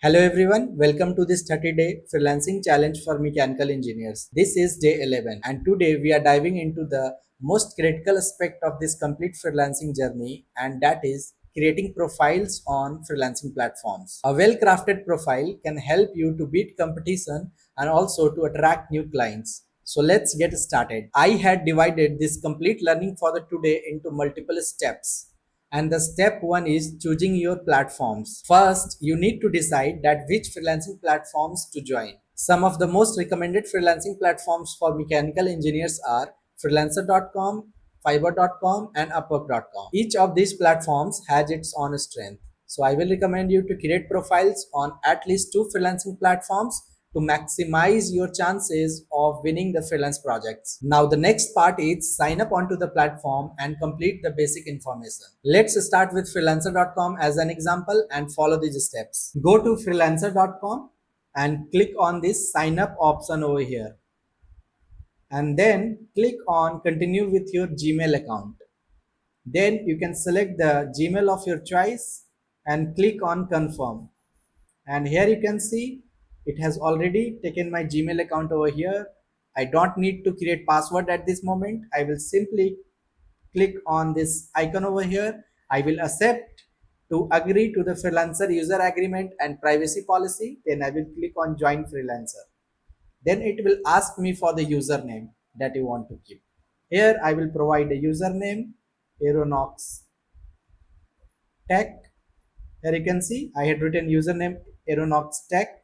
Hello everyone, welcome to this 30-day freelancing challenge for mechanical engineers. This is day 11 and today we are diving into the most critical aspect of this complete freelancing journey, and that is creating profiles on freelancing platforms. A well-crafted profile can help you to beat competition and also to attract new clients. So let's get started. I had divided this complete learning for the today into multiple steps, and the step one is choosing your platforms. First, you need to decide that which freelancing platforms to join. Some of the most recommended freelancing platforms for mechanical engineers are freelancer.com, fiverr.com and upwork.com. Each of these platforms has its own strength. So I will recommend you to create profiles on at least two freelancing platforms to maximize your chances of winning the freelance projects. Now the next part is sign up onto the platform and complete the basic information. Let's start with freelancer.com as an example and follow these steps. Go to freelancer.com and click on this sign up option over here, and then click on continue with your Gmail account. Then you can select the Gmail of your choice and click on confirm. And here you can see it has already taken my Gmail account over here. I don't need to create password at this moment. I will simply click on this icon over here. I will accept to agree to the freelancer user agreement and privacy policy. Then I will click on join freelancer. Then it will ask me for the username that you want to keep. Here I will provide a username aeronox tech. Here you can see I had written username aeronox tech,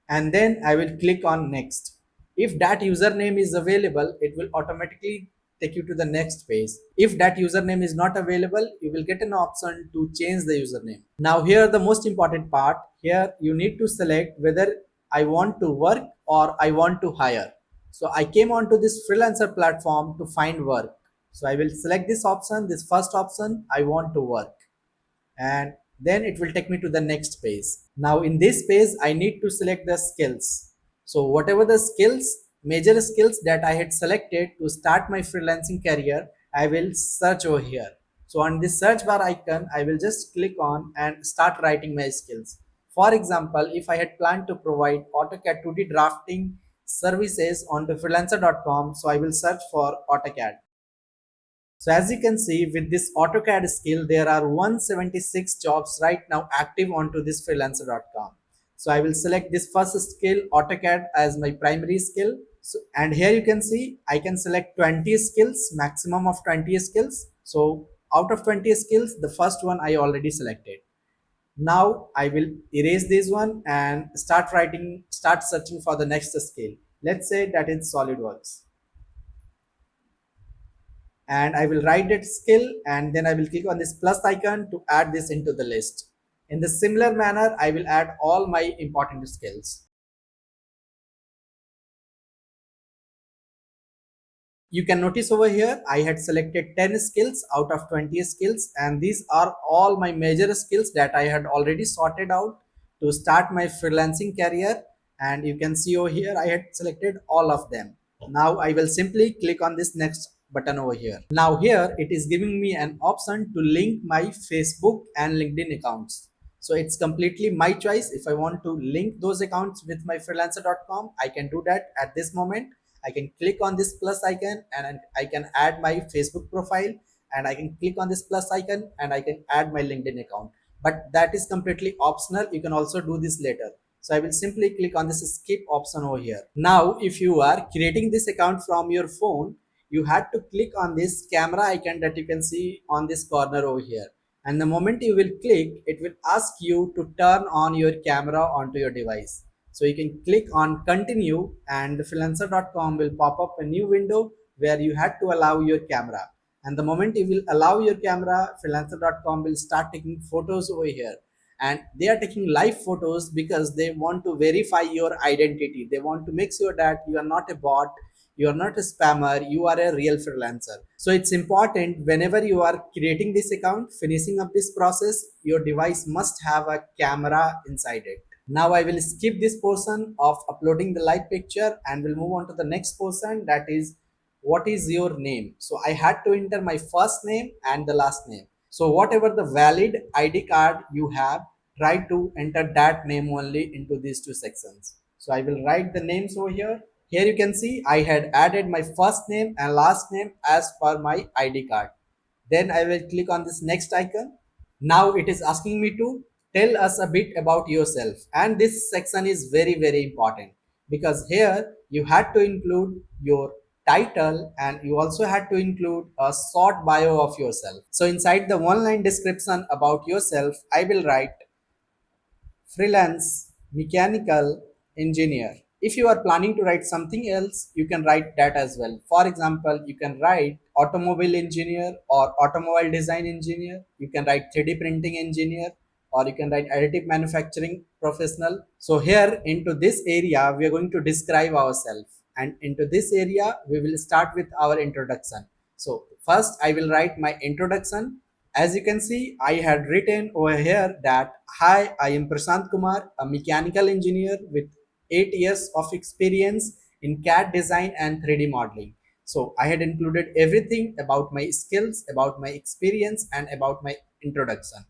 and then I will click on next. If that username is available, it will automatically take you to the next page. If that username is not available, you will get an option to change the username. Now here the most important part, here you need to select whether I want to work or I want to hire. So I came onto this freelancer platform to find work. So I will select this option, this first option, I want to work, and then it will take me to the next page. Now in this page I need to select the skills. So whatever the skills, major skills that I had selected to start my freelancing career, I will search over here. So on this search bar icon I will just click on and start writing my skills. For example, if I had planned to provide AutoCAD 2D drafting services on the freelancer.com, so I will search for AutoCAD. So as you can see, with this AutoCAD skill, there are 176 jobs right now active onto this freelancer.com. So I will select this first skill, AutoCAD, as my primary skill. So, and here you can see I can select 20 skills, maximum of 20 skills. So out of 20 skills, the first one I already selected. Now I will erase this one and start searching for the next skill. Let's say that is SolidWorks, and I will write that skill, and then I will click on this plus icon to add this into the list. In the similar manner, I will add all my important skills. You can notice over here, I had selected 10 skills out of 20 skills, and these are all my major skills that I had already sorted out to start my freelancing career. And you can see over here, I had selected all of them. Now I will simply click on this next button over here. Now here it is giving me an option to link my Facebook and LinkedIn accounts. So it's completely my choice. If I want to link those accounts with my freelancer.com, I can do that at this moment. I can click on this plus icon and I can add my Facebook profile, and I can click on this plus icon and I can add my LinkedIn account. But that is completely optional. You can also do this later. So I will simply click on this skip option over here. Now, if you are creating this account from your phone, you had to click on this camera icon that you can see on this corner over here. And the moment you will click, it will ask you to turn on your camera onto your device. So you can click on continue, and the freelancer.com will pop up a new window where you had to allow your camera. And the moment you will allow your camera, freelancer.com will start taking photos over here. And they are taking live photos because they want to verify your identity. They want to make sure that you are not a bot, you are not a spammer, you are a real freelancer. So it's important whenever you are creating this account, finishing up this process, your device must have a camera inside it. Now I will skip this portion of uploading the live picture and will move on to the next portion, that is what is your name. So I had to enter my first name and the last name. So whatever the valid ID card you have, try to enter that name only into these two sections. So I will write the names over here. Here you can see I had added my first name and last name as per my ID card. Then I will click on this next icon. Now it is asking me to tell us a bit about yourself. And this section is very, very important because here you had to include your title and you also had to include a short bio of yourself. So inside the one line description about yourself, I will write freelance mechanical engineer. If you are planning to write something else, you can write that as well. For example, you can write automobile engineer or automobile design engineer. You can write 3D printing engineer or you can write additive manufacturing professional. So here into this area, we are going to describe ourselves, and into this area, we will start with our introduction. So first I will write my introduction. As you can see, I had written over here that, hi, I am Prashant Kumar, a mechanical engineer with 8 years of experience in CAD design and 3D modeling. So I had included everything about my skills, about my experience, and about my introduction.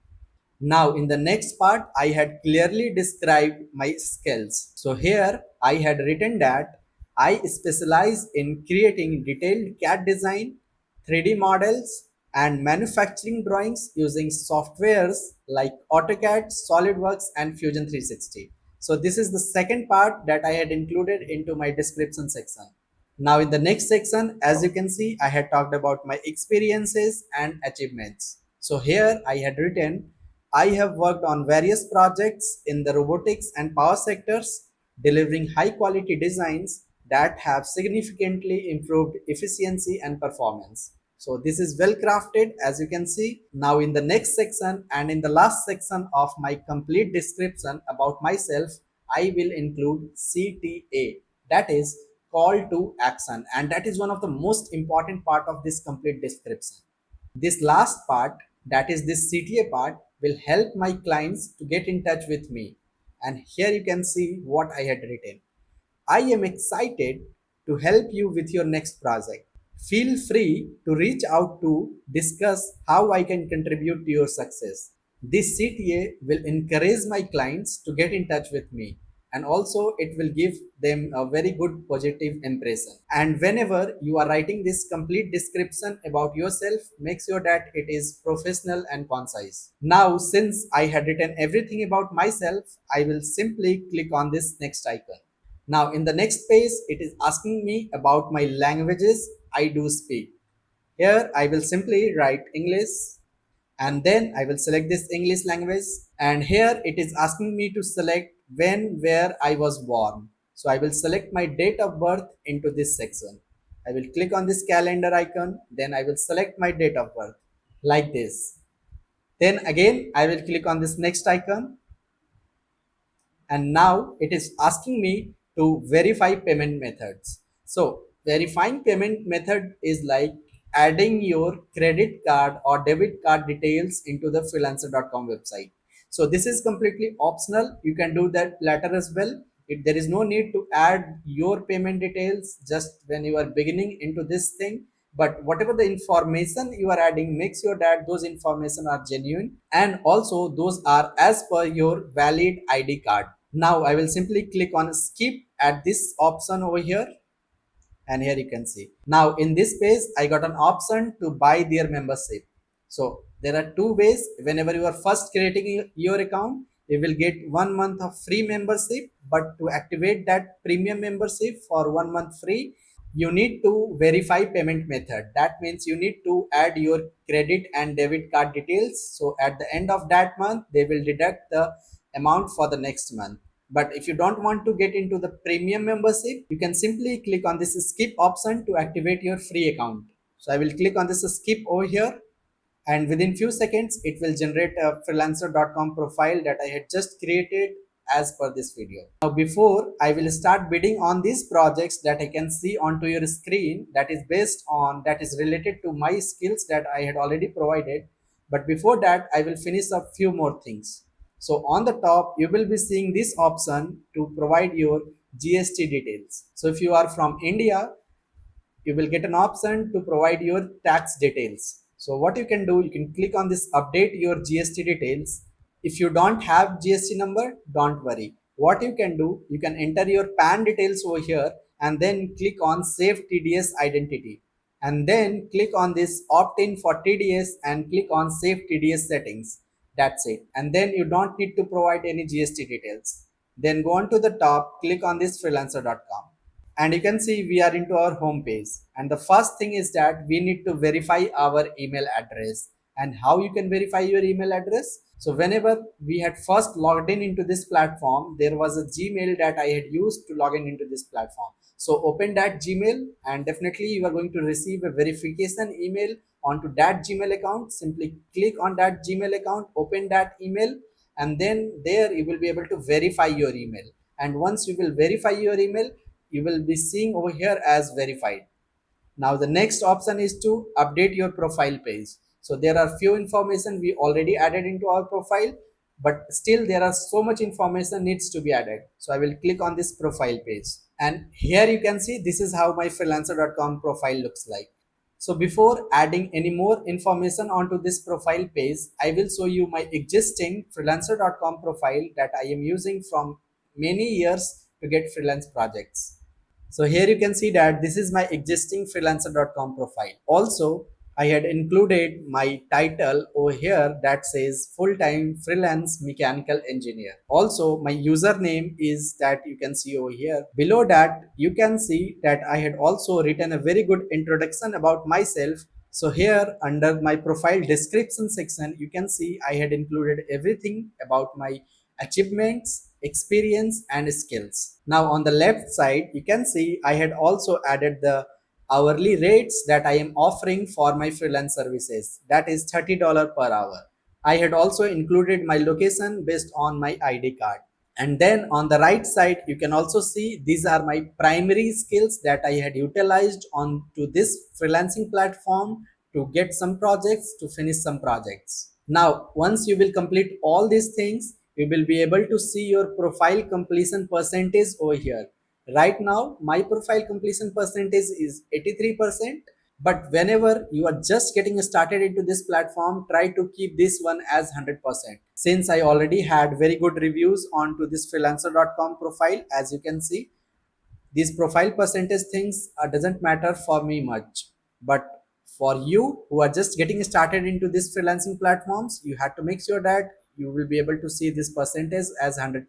Now, in the next part, I had clearly described my skills. So, here I had written that I specialize in creating detailed CAD design, 3D models, and manufacturing drawings using softwares like AutoCAD, SolidWorks, and Fusion 360. So, this is the second part that I had included into my description section. Now, in the next section, as you can see, I had talked about my experiences and achievements. So, here I had written, I have worked on various projects in the robotics and power sectors, delivering high quality designs that have significantly improved efficiency and performance. So, this is well crafted, as you can see. Now, in the next section and in the last section of my complete description about myself, I will include CTA, that is call to action, and that is one of the most important part of this complete description. This last part, that is this CTA part, will help my clients to get in touch with me. And here you can see what I had written. I am excited to help you with your next project. Feel free to reach out to discuss how I can contribute to your success. This CTA will encourage my clients to get in touch with me, and also it will give them a very good positive impression. And whenever you are writing this complete description about yourself, make sure that it is professional and concise. Now, since I had written everything about myself, I will simply click on this next icon. Now in the next page, it is asking me about my languages I do speak. Here I will simply write English and then I will select this English language, and here it is asking me to select when, where I was born. So I will select my date of birth into this section. I will click on this calendar icon, then I will select my date of birth like this. Then again I will click on this next icon, and now it is asking me to verify payment methods. So verifying payment method is like adding your credit card or debit card details into the freelancer.com website. So this is completely optional, you can do that later as well. There is no need to add your payment details just when you are beginning into this thing, but whatever the information you are adding, make sure that those information are genuine and also those are as per your valid ID card. Now I will simply click on skip at this option over here, and here you can see. Now in this page, I got an option to buy their membership. So there are two ways. Whenever you are first creating your account, you will get 1 month of free membership, but to activate that premium membership for 1 month free, you need to verify payment method. That means you need to add your credit and debit card details. So at the end of that month, they will deduct the amount for the next month. But if you don't want to get into the premium membership, you can simply click on this skip option to activate your free account. So I will click on this skip over here, and within few seconds it will generate a freelancer.com profile that I had just created as per this video. Now before I will start bidding on these projects that I can see onto your screen, that is related to my skills that I had already provided, but before that I will finish a few more things. So on the top you will be seeing this option to provide your GST details. So if you are from India, you will get an option to provide your tax details. So what you can do, you can click on this update your GST details. if you don't have GST number, don't worry. What you can do, you can enter your PAN details over here and then click on Save TDS Identity. And then click on this opt-in for TDS and click on Save TDS settings. That's it. And then you don't need to provide any GST details. Then go on to the top, click on this freelancer.com, and you can see we are into our home page. And the first thing is that we need to verify our email address. And how you can verify your email address? So whenever we had first logged in into this platform, there was a Gmail that I had used to log in into this platform. So open that Gmail and definitely you are going to receive a verification email onto that Gmail account. Simply click on that Gmail account, open that email, and then there you will be able to verify your email. And once you will verify your email, you will be seeing over here as verified. Now the next option is to update your profile page. So there are few information we already added into our profile, but still there are so much information needs to be added. So I will click on this profile page, and here you can see this is how my freelancer.com profile looks like. So before adding any more information onto this profile page, I will show you my existing freelancer.com profile that I am using from many years to get freelance projects. So here you can see that this is my existing freelancer.com profile. Also, I had included my title over here that says full-time freelance mechanical engineer. Also, my username is that you can see over here. Below that, you can see that I had also written a very good introduction about myself. So here under my profile description section, you can see I had included everything about my achievements, experience, and skills. Now on the left side, you can see I had also added the hourly rates that I am offering for my freelance services. That is $30 per hour. I had also included my location based on my ID card. And then on the right side, you can also see these are my primary skills that I had utilized on to this freelancing platform to get some projects, to finish some projects. Now, once you will complete all these things, you will be able to see your profile completion percentage over here. Right now, my profile completion percentage is 83%. But whenever you are just getting started into this platform, try to keep this one as 100%. Since I already had very good reviews onto this freelancer.com profile, as you can see, these profile percentage things doesn't matter for me much. But for you who are just getting started into this freelancing platforms, you have to make sure that you will be able to see this percentage as 100%.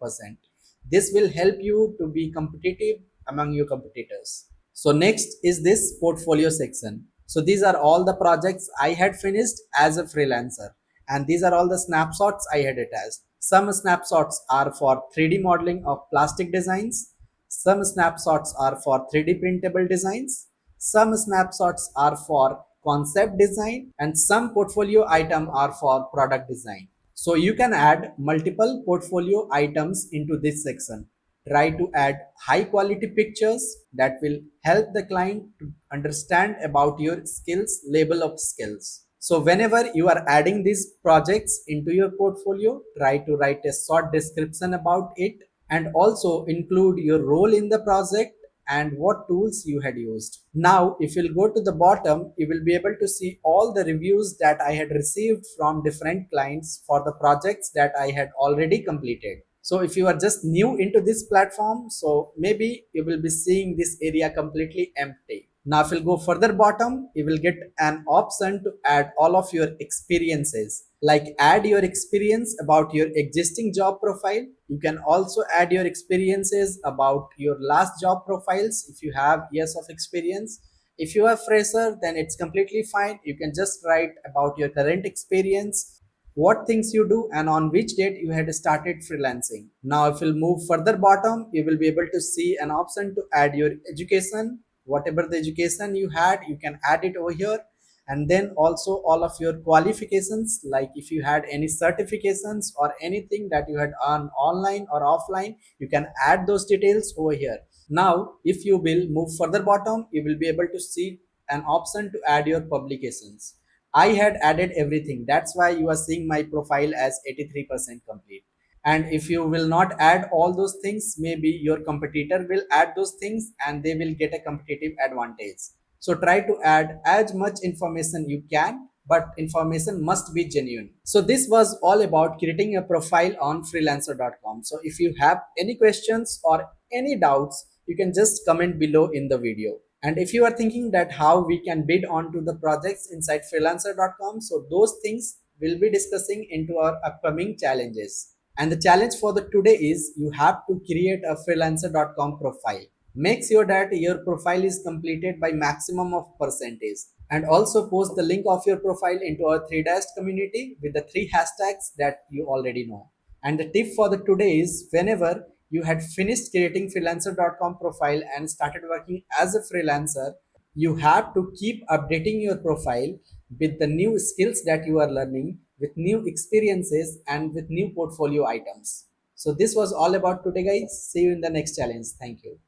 This will help you to be competitive among your competitors. So next is this portfolio section. So these are all the projects I had finished as a freelancer, and these are all the snapshots I had attached. Some snapshots are for 3D modeling of plastic designs, some snapshots are for 3D printable designs, some snapshots are for concept design, and some portfolio item are for product design. So you can add multiple portfolio items into this section. Try to add high quality pictures that will help the client to understand about your skills, level of skills. So whenever you are adding these projects into your portfolio, try to write a short description about it and also include your role in the project and what tools you had used. Now, if you'll go to the bottom, you will be able to see all the reviews that I had received from different clients for the projects that I had already completed. So if you are just new into this platform, so maybe you will be seeing this area completely empty. Now, if you go further bottom, you will get an option to add all of your experiences. Like add your experience about your existing job profile. You can also add your experiences about your last job profiles if you have years of experience. If you are fresher, then it's completely fine. You can just write about your current experience, what things you do, and on which date you had started freelancing. Now, if you'll move further bottom, you will be able to see an option to add your education. Whatever the education you had, you can add it over here. And then also all of your qualifications, like if you had any certifications or anything that you had earned online or offline, you can add those details over here. Now, if you will move further bottom, you will be able to see an option to add your publications. I had added everything. That's why you are seeing my profile as 83% complete. And if you will not add all those things, maybe your competitor will add those things and they will get a competitive advantage. So try to add as much information you can but information must be genuine. So this was all about creating a profile on freelancer.com. So if you have any questions or any doubts, you can just comment below in the video. And if you are thinking that how we can bid on to the projects inside freelancer.com, so those things we'll be discussing into our upcoming challenges. And the challenge for the today is you have to create a freelancer.com profile. Make sure that your profile is completed by maximum of percentage, and also post the link of your profile into our 3-dash community with the 3 hashtags that you already know. And the tip for the today is whenever you had finished creating freelancer.com profile and started working as a freelancer, you have to keep updating your profile with the new skills that you are learning, with new experiences, and with new portfolio items. So this was all about today, guys. See you in the next challenge. Thank you.